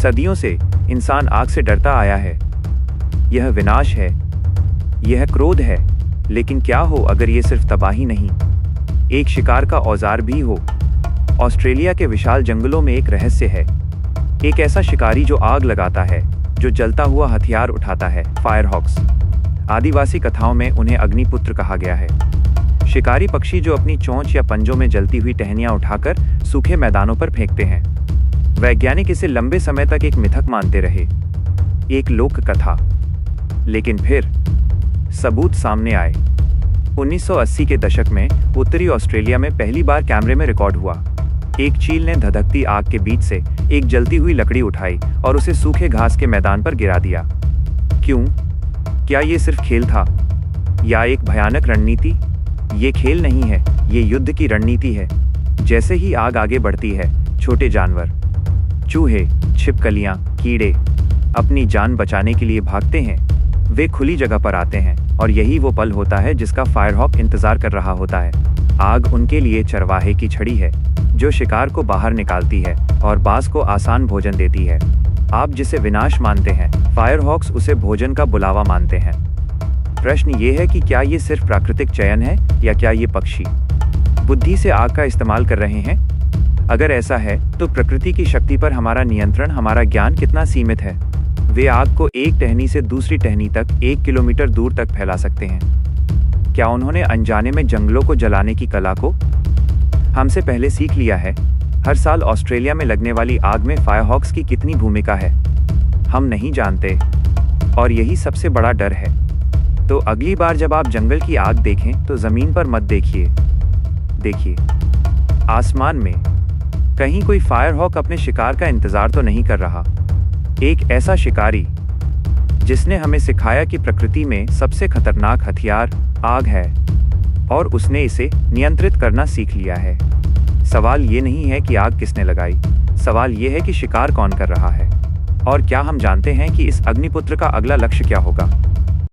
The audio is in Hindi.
सदियों से इंसान आग से डरता आया है। यह विनाश है, यह क्रोध है, लेकिन क्या हो अगर ये सिर्फ तबाही नहीं, एक शिकार का औजार भी हो। ऑस्ट्रेलिया के विशाल जंगलों में एक रहस्य है, एक ऐसा शिकारी जो आग लगाता है, जो जलता हुआ हथियार उठाता है, फायरहॉक्स। आदिवासी कथाओं में उन्हें अग्निपुत्र कहा गया है। शिकारी पक्षी जो अपनी चोंच या पंजों में जलती हुई टहनियां उठाकर सूखे मैदानों पर फेंकते हैं। वैज्ञानिक इसे लंबे समय तक एक मिथक मानते रहे, एक लोक कथा। लेकिन फिर सबूत सामने आए। 1980 के दशक में उत्तरी ऑस्ट्रेलिया में पहली बार कैमरे में रिकॉर्ड हुआ। एक चील ने धधकती आग के बीच से एक जलती हुई लकड़ी उठाई और उसे सूखे घास के मैदान पर गिरा दिया। क्यों? क्या ये सिर्फ खेल था या एक भयानक रणनीति? ये खेल नहीं है, ये युद्ध की रणनीति है। जैसे ही आग आगे बढ़ती है, छोटे जानवर, चूहे, छिपकलियां, कीड़े अपनी जान बचाने के लिए भागते हैं। वे खुली जगह पर आते हैं और यही वो पल होता है जिसका फायरहॉक इंतजार कर रहा होता है। आग उनके लिए चरवाहे की छड़ी है, जो शिकार को बाहर निकालती है और बाज को आसान भोजन देती है। आप जिसे विनाश मानते हैं, फायरहॉक्स उसे भोजन का बुलावा मानते हैं। प्रश्न ये है कि क्या ये सिर्फ प्राकृतिक चयन है या क्या ये पक्षी बुद्धि से आग का इस्तेमाल कर रहे हैं? अगर ऐसा है तो प्रकृति की शक्ति पर हमारा नियंत्रण, हमारा ज्ञान कितना सीमित है। वे आग को एक टहनी से दूसरी टहनी तक 1 किलोमीटर दूर तक फैला सकते हैं। क्या उन्होंने अनजाने में जंगलों को जलाने की कला को हमसे पहले सीख लिया है? हर साल ऑस्ट्रेलिया में लगने वाली आग में फायरहॉक्स की कितनी भूमिका है, हम नहीं जानते, और यही सबसे बड़ा डर है। तो अगली बार जब आप जंगल की आग देखें तो जमीन पर मत देखिए, देखिए आसमान में। कहीं कोई फायरहॉक अपने शिकार का इंतजार तो नहीं कर रहा। एक ऐसा शिकारी जिसने हमें सिखाया कि प्रकृति में सबसे खतरनाक हथियार आग है और उसने इसे नियंत्रित करना सीख लिया है। सवाल ये नहीं है कि आग किसने लगाई, सवाल ये है कि शिकार कौन कर रहा है। और क्या हम जानते हैं कि इस अग्निपुत्र का अगला लक्ष्य क्या होगा?